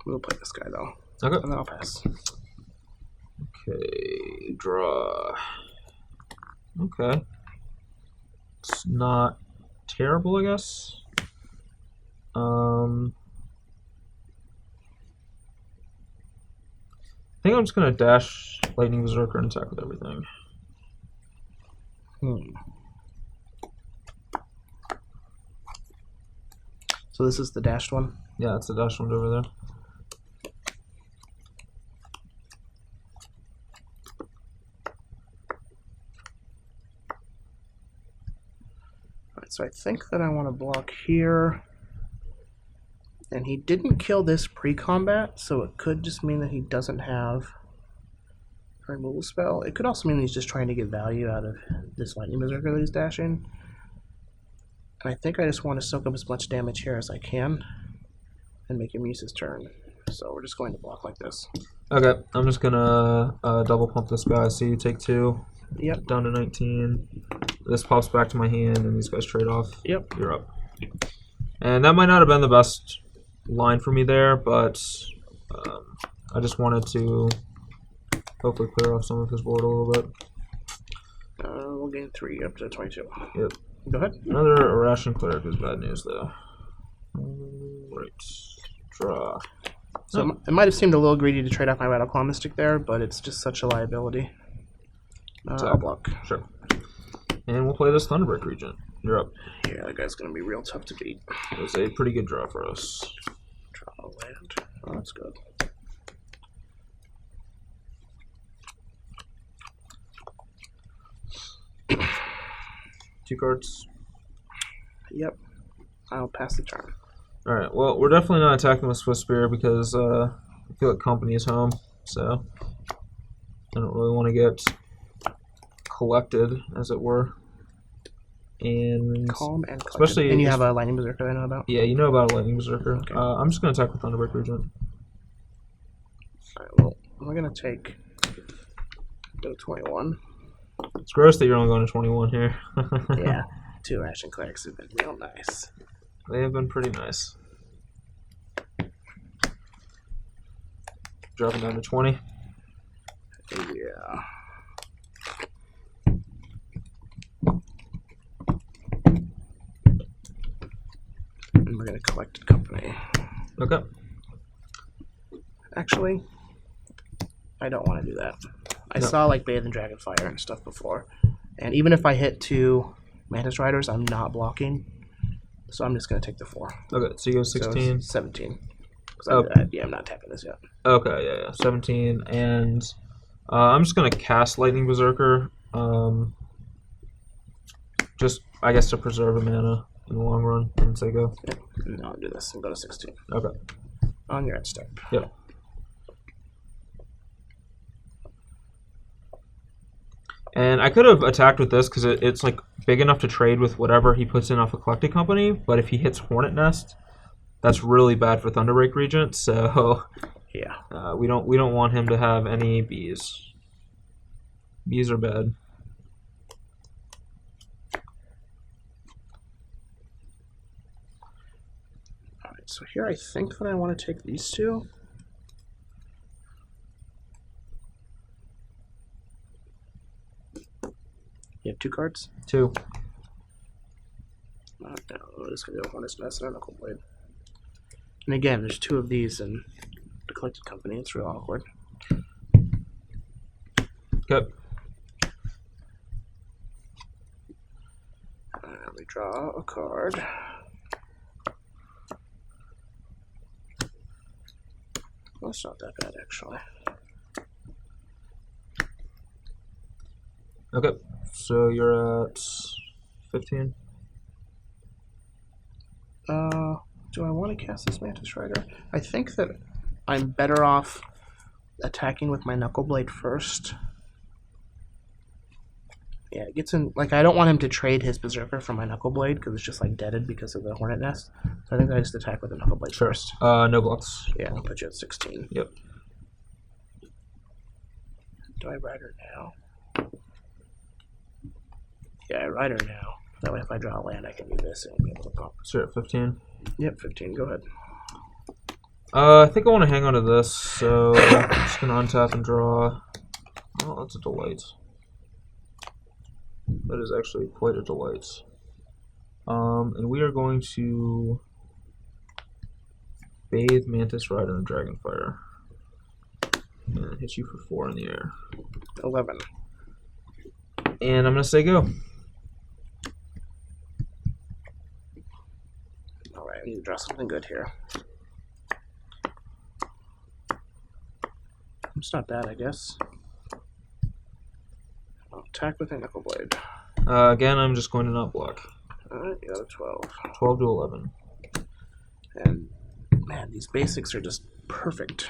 We'll play this guy though. Okay. And then I'll pass. Okay, draw. Okay. It's not terrible, I guess. I think I'm just gonna dash Lightning Berserker and attack with everything. So this is the dashed one? Yeah, it's the dashed one over there. Alright, so I think that I want to block here. And he didn't kill this pre-combat, so it could just mean that he doesn't have a removal spell. It could also mean he's just trying to get value out of this Lightning Berserker that he's dashing. And I think I just want to soak up as much damage here as I can and make him use his turn. So we're just going to block like this. Okay, I'm just gonna double pump this guy. So you take 2. Yep. Down to 19. This pops back to my hand, and these guys trade off. Yep. You're up. And that might not have been the best line for me there, but I just wanted to hopefully clear off some of his board a little bit. We'll gain 3 up to 22. Yep. Go ahead. Another Irrational Cleric is bad news, though. Right. Draw. So it might have seemed a little greedy to trade off my Rattle Mystic there, but it's just such a liability. I'll block. Sure. And we'll play this Thunderbreak Regent. You're up. Yeah, that guy's going to be real tough to beat. It was a pretty good draw for us. Draw a land. Oh, that's good. Two cards. Yep. I'll pass the turn. Alright, well, we're definitely not attacking with Swift Spear because I feel like company is home, so I don't really want to get collected, as it were. And calm and collected. especially, and you have a Lightning Berserker I know about? Yeah, you know about a Lightning Berserker. Okay. I'm just going to attack with Thunderbreak Regent. Alright, well, we're going to take go to 21. It's gross that you're only going to 21 here. Yeah, 2 Ration Clerics have been real nice. They have been pretty nice. Dropping down to 20. Yeah. And we're going to collect company. Okay. Actually, I don't want to do that. I saw like Bathe and Dragonfire and stuff before. And even if I hit 2 Mantis Riders, I'm not blocking. So I'm just going to take the 4. Okay, so you go 16. So 17. Oh. I'm not tapping this yet. Okay, yeah. 17. And I'm just going to cast Lightning Berserker. Just, I guess, to preserve a mana in the long run. Once I go. Yeah. No, I'll do this and go to 16. Okay. On your end step. Yep. And I could have attacked with this because it's like big enough to trade with whatever he puts in off a collected company. But if he hits Hornet Nest, that's really bad for Thunderbreak Regent. So yeah, we don't want him to have any bees. Bees are bad. All right. So here I think that I want to take these 2. You have 2 cards? 2. No, we're just going to go Hornet's Nest and Knuckle Blade. And again, there's 2 of these in the collected company. It's real awkward. Yep. We draw a card. Well, it's not that bad, actually. Okay. So you're at 15. Do I want to cast this Mantis Rider? I think that I'm better off attacking with my Knuckle Blade first. Yeah, it gets in. Like, I don't want him to trade his Berserker for my Knuckle Blade because it's just like deaded because of the Hornet Nest. So I think I just attack with the Knuckle Blade first. No blocks. Yeah, I'll put you at 16. Yep. Do I ride her now? Yeah, I ride her now. That way, if I draw a land, I can do this and be able to pump. So you're at 15. Yep, 15. Go ahead. I think I want to hang on to this, so I'm just going to untap and draw. Oh, that's a delight. That is actually quite a delight. And we are going to Bathe, Mantis Rider, and Dragonfire. And hit you for 4 in the air. 11. And I'm going to say go. Alright, I need to draw something good here. It's not bad, I guess. I'll attack with a Knuckle Blade. Again, I'm just going to not block. Alright, you got a 12. 12 to 11. And, man, these basics are just perfect.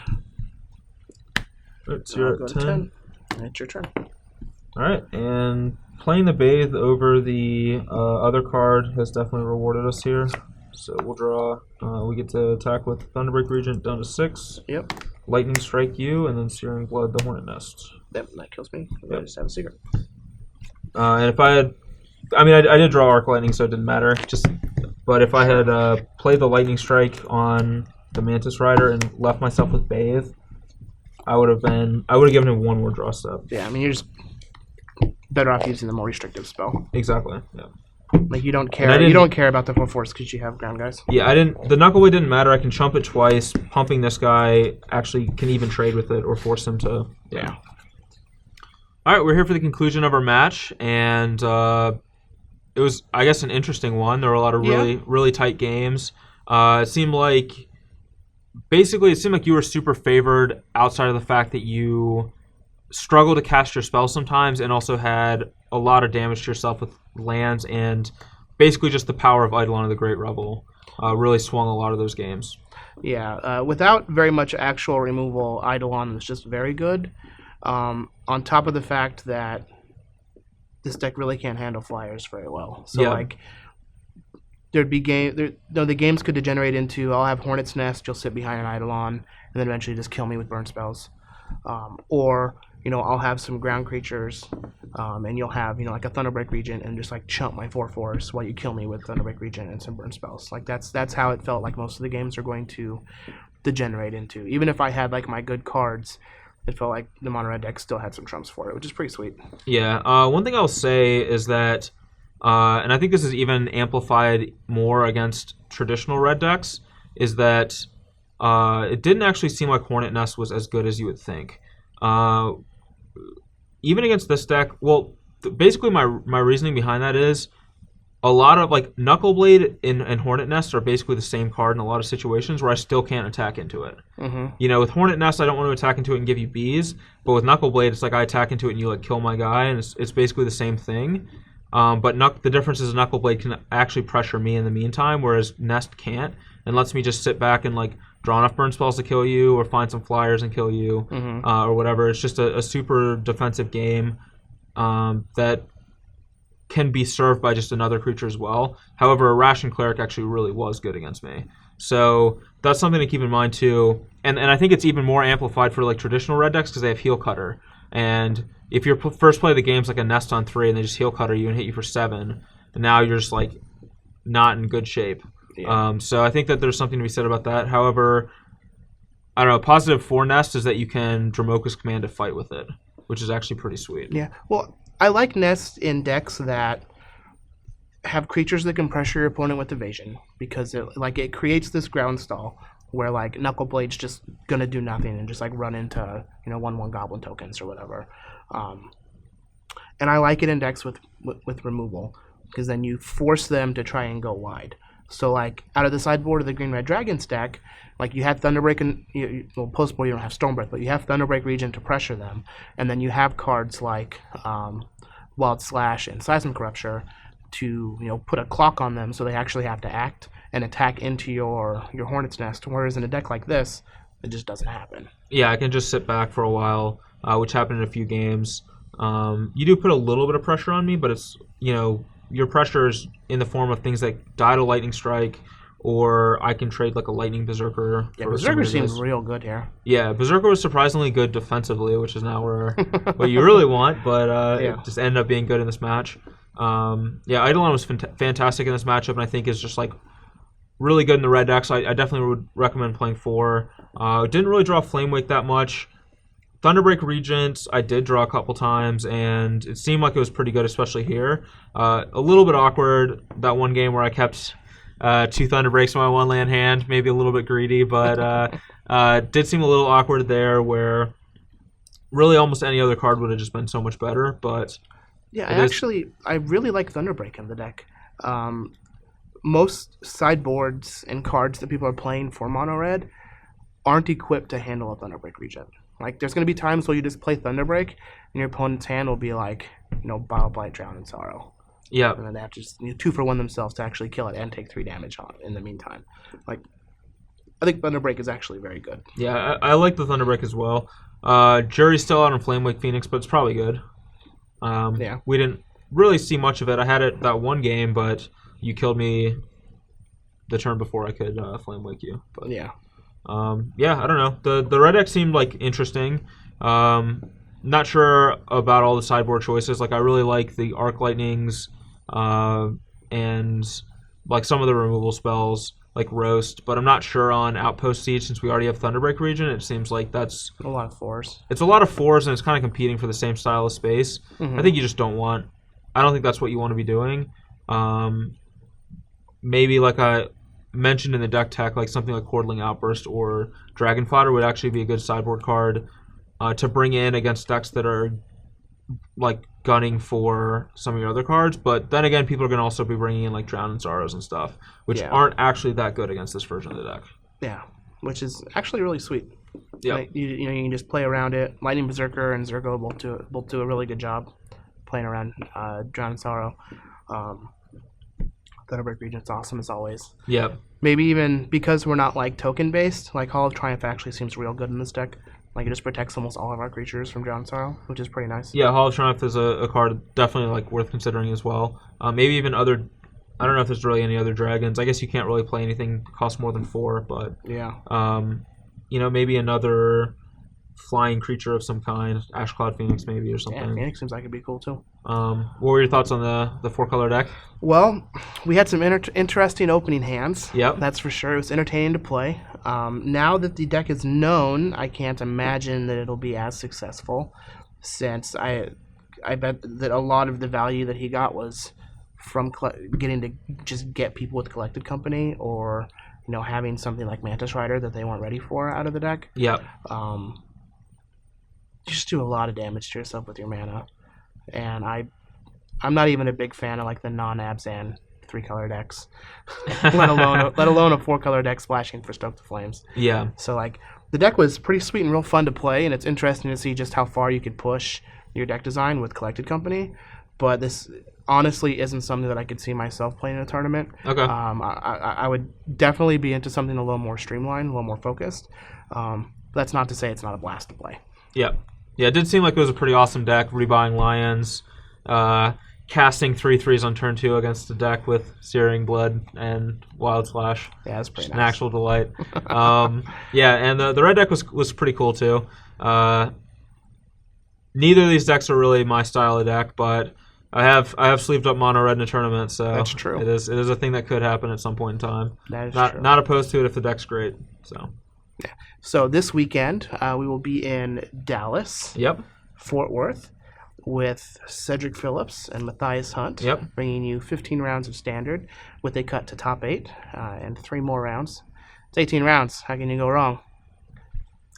Alright, so you're at 10. And it's your turn. Alright, and playing the Bathe over the other card has definitely rewarded us here. So we'll draw. We get to attack with Thunderbreak Regent down to 6. Yep. Lightning Strike you, and then Searing Blood the Hornet Nest. Yep, that kills me. Yep. I just have a secret. And if I had, I mean, I did draw Arc Lightning, so it didn't matter. But if I had played the Lightning Strike on the Mantis Rider and left myself with Bathe, I would have given him 1 more draw step. Yeah, I mean, you're just better off using the more restrictive spell. Exactly. Yeah. Like, you don't care. You don't care about the 4/4s because you have ground guys. Yeah, I didn't. The Knuckle Blade didn't matter. I can chump it twice. Pumping this guy actually can even trade with it or force him to. Yeah. All right, we're here for the conclusion of our match, and it was, I guess, an interesting one. There were a lot of really tight games. It seemed like you were super favored outside of the fact that you struggled to cast your spells sometimes, and also had a lot of damage to yourself with lands, and basically just the power of Eidolon of the Great Revel really swung a lot of those games. Yeah, without very much actual removal, Eidolon was just very good. On top of the fact that this deck really can't handle flyers very well. So like, there'd be the games could degenerate into I'll have Hornet's Nest, you'll sit behind an Eidolon, and then eventually just kill me with burn spells, or I'll have some ground creatures, and you'll have like a Thunderbreak Regent and just like chump my 4/4s while you kill me with Thunderbreak Regent and some burn spells. Like that's how it felt like most of the games are going to degenerate into. Even if I had like my good cards, it felt like the mono red deck still had some trumps for it, which is pretty sweet. Yeah. One thing I'll say is that, and I think this is even amplified more against traditional red decks, is that it didn't actually seem like Hornet Nest was as good as you would think. Even against this deck, well, basically my reasoning behind that is a lot of like Knuckleblade and Hornet Nest are basically the same card in a lot of situations where I still can't attack into it. Mm-hmm. With Hornet Nest, I don't want to attack into it and give you bees, but with Knuckleblade, it's like I attack into it and you like kill my guy, and it's basically the same thing. But the difference is Knuckleblade can actually pressure me in the meantime, whereas Nest can't, and lets me just sit back and like draw enough burn spells to kill you, or find some flyers and kill you, or whatever. It's just a super defensive game that can be served by just another creature as well. However, a Ration Cleric actually really was good against me. So that's something to keep in mind too. And I think it's even more amplified for like traditional red decks because they have Heal Cutter. And if your first play of the game's like a Nest on 3 and they just Heal Cutter you and hit you for 7, and now you're just like not in good shape. Yeah. So I think that there's something to be said about that. However, I don't know, positive for Nest is that you can Dramoka's Command to fight with it, which is actually pretty sweet. Yeah, well, I like Nest in decks that have creatures that can pressure your opponent with evasion, because it creates this ground stall where like Knuckleblade's just gonna do nothing and just like run into 1/1 goblin tokens or whatever. And I like it in decks with removal, because then you force them to try and go wide. So like out of the sideboard of the Green Red Dragons deck, like you had Thunderbreak and postboard you don't have Stormbreath, but you have Thunderbreak Regent to pressure them, and then you have cards like Wild Slash and Seismic Rupture to put a clock on them, so they actually have to act and attack into your Hornet's Nest. Whereas in a deck like this, it just doesn't happen. Yeah, I can just sit back for a while, which happened in a few games. You do put a little bit of pressure on me, but it's your pressure is in the form of things like die to Lightning Strike, or I can trade like a Lightning Berserker. Yeah, Berserker seems real good here. Yeah, Berserker was surprisingly good defensively, which is not what you really want, but it just ended up being good in this match. Eidolon was fantastic in this matchup, and I think is just like really good in the red decks. I definitely would recommend playing 4. Didn't really draw Flame Wake that much. Thunderbreak Regent, I did draw a couple times, and it seemed like it was pretty good, especially here. A little bit awkward, that one game where I kept 2 Thunderbreaks in my 1-land hand, maybe a little bit greedy, but did seem a little awkward there, where really almost any other card would have just been so much better. But yeah, I really like Thunderbreak in the deck. Most sideboards and cards that people are playing for mono red aren't equipped to handle a Thunderbreak Regent. Like, there's going to be times where you just play Thunderbreak, and your opponent's hand will be like, Bile Blight, Drown in Sorrow. Yeah. And then they have to just 2 for 1 themselves to actually kill it and take 3 damage on it in the meantime. Like, I think Thunderbreak is actually very good. Yeah, I like the Thunderbreak as well. Jury's still out on Flamewake Phoenix, but it's probably good. We didn't really see much of it. I had it that one game, but you killed me the turn before I could Flamewake you. But yeah. I don't know. The red deck seemed like interesting. Not sure about all the sideboard choices. Like, I really like the Arc Lightnings and like some of the removal spells like Roast, but I'm not sure on Outpost Siege since we already have Thunderbreak Regent. It seems like that's a lot of 4s. It's a lot of 4s, and it's kind of competing for the same style of space. Mm-hmm. I think you just don't want. I don't think that's what you want to be doing. Maybe like I mentioned in the deck tech, like something like Cordling Outburst or Dragon Fodder would actually be a good sideboard card to bring in against decks that are like gunning for some of your other cards. But then again, people are going to also be bringing in like Drown in Sorrows and stuff, which aren't actually that good against this version of the deck. Yeah, which is actually really sweet. Yeah, like, you can just play around it. Lightning Berserker and Zergo both do a really good job playing around Drown in Sorrow. Thunderbreak Regent's awesome as always. Yeah. Maybe even because we're not like token based, like Hall of Triumph actually seems real good in this deck. Like, it just protects almost all of our creatures from Drown in Sorrow, which is pretty nice. Yeah, Hall of Triumph is a card definitely like worth considering as well. Maybe even other. I don't know if there's really any other dragons. I guess you can't really play anything that costs more than 4, but yeah. Maybe another flying creature of some kind, Ashcloud Phoenix maybe or something. Yeah, Phoenix seems like it'd be cool too. What were your thoughts on the 4-color deck? Well, we had some interesting opening hands. Yep. That's for sure. It was entertaining to play. Now that the deck is known, I can't imagine that it'll be as successful, since I bet that a lot of the value that he got was from getting to just get people with Collected Company, or having something like Mantis Rider that they weren't ready for out of the deck. Yep. You just do a lot of damage to yourself with your mana, and I'm not even a big fan of like the non-Abzan 3-color decks, let alone a 4-color deck splashing for Stoke the Flames. Yeah. So like the deck was pretty sweet and real fun to play, and it's interesting to see just how far you could push your deck design with Collected Company. But this honestly isn't something that I could see myself playing in a tournament. Okay. I would definitely be into something a little more streamlined, a little more focused. But that's not to say it's not a blast to play. Yeah. Yeah, it did seem like it was a pretty awesome deck. Rebuying Lions, casting 3/3s on turn 2 against a deck with Searing Blood and Wild Slash. Yeah, that's pretty nice. An actual delight. Yeah, and the red deck was pretty cool too. Neither of these decks are really my style of deck, but I have sleeved up mono red in a tournament, so that's true. It is a thing that could happen at some point in time. That is true. Not opposed to it if the deck's great. So. Yeah. So this weekend we will be in Dallas. Yep. Fort Worth, with Cedric Phillips and Matthias Hunt, bringing you 15 rounds of Standard with a cut to top 8 and 3 more rounds. It's 18 rounds. How can you go wrong?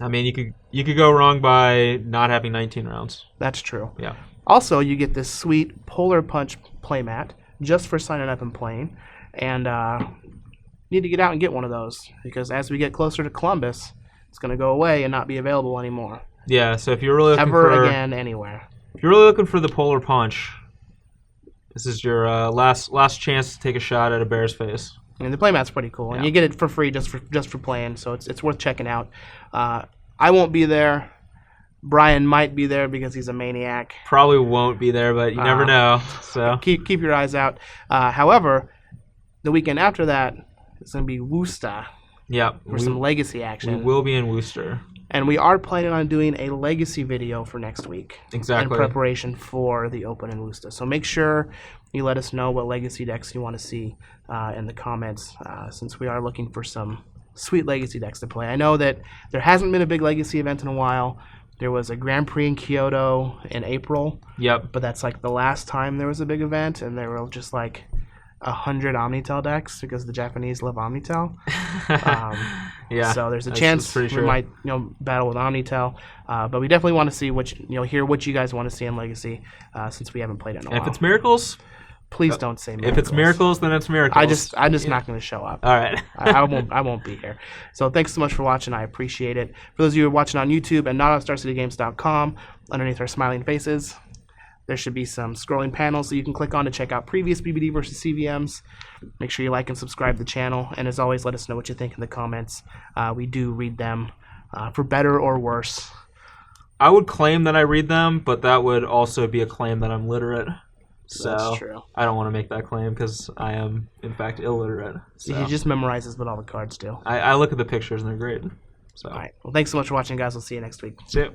I mean, you could go wrong by not having 19 rounds. That's true. Yeah. Also, you get this sweet Polar Punch playmat just for signing up and playing, and need to get out and get one of those, because as we get closer to Columbus, it's going to go away and not be available anymore. Yeah. So if you're really looking again anywhere. If you're really looking for the Polar Punch, this is your last chance to take a shot at a bear's face. And the playmat's pretty cool, and you get it for free just for playing, so it's worth checking out. I won't be there. Brian might be there because he's a maniac. Probably won't be there, but you never know. So keep your eyes out. However, the weekend after that, it's going to be Worcester. Yeah, for some Legacy action. We will be in Worcester. And we are planning on doing a Legacy video for next week. Exactly. In preparation for the Open in Worcester. So make sure you let us know what Legacy decks you want to see in the comments, since we are looking for some sweet Legacy decks to play. I know that there hasn't been a big Legacy event in a while. There was a Grand Prix in Kyoto in April. Yep. But that's like the last time there was a big event, and there were just like 100 Omnitel decks because the Japanese love Omnitel. Yeah. So there's a chance we might battle with Omnitel, but we definitely want to see hear what you guys want to see in Legacy, since we haven't played it in a while. If it's miracles, please don't say miracles. If it's miracles, then it's miracles. I'm just not going to show up. All right. I won't be here. So thanks so much for watching. I appreciate it. For those of you who are watching on YouTube and not on StarCityGames.com, underneath our smiling faces, there should be some scrolling panels that you can click on to check out previous BBD versus CVMs. Make sure you like and subscribe to the channel. And as always, let us know what you think in the comments. We do read them, for better or worse. I would claim that I read them, but that would also be a claim that I'm literate. So that's true. I don't want to make that claim because I am, in fact, illiterate. So. He just memorizes what all the cards do. I look at the pictures and they're great. So. All right. Well, thanks so much for watching, guys. We'll see you next week. See you.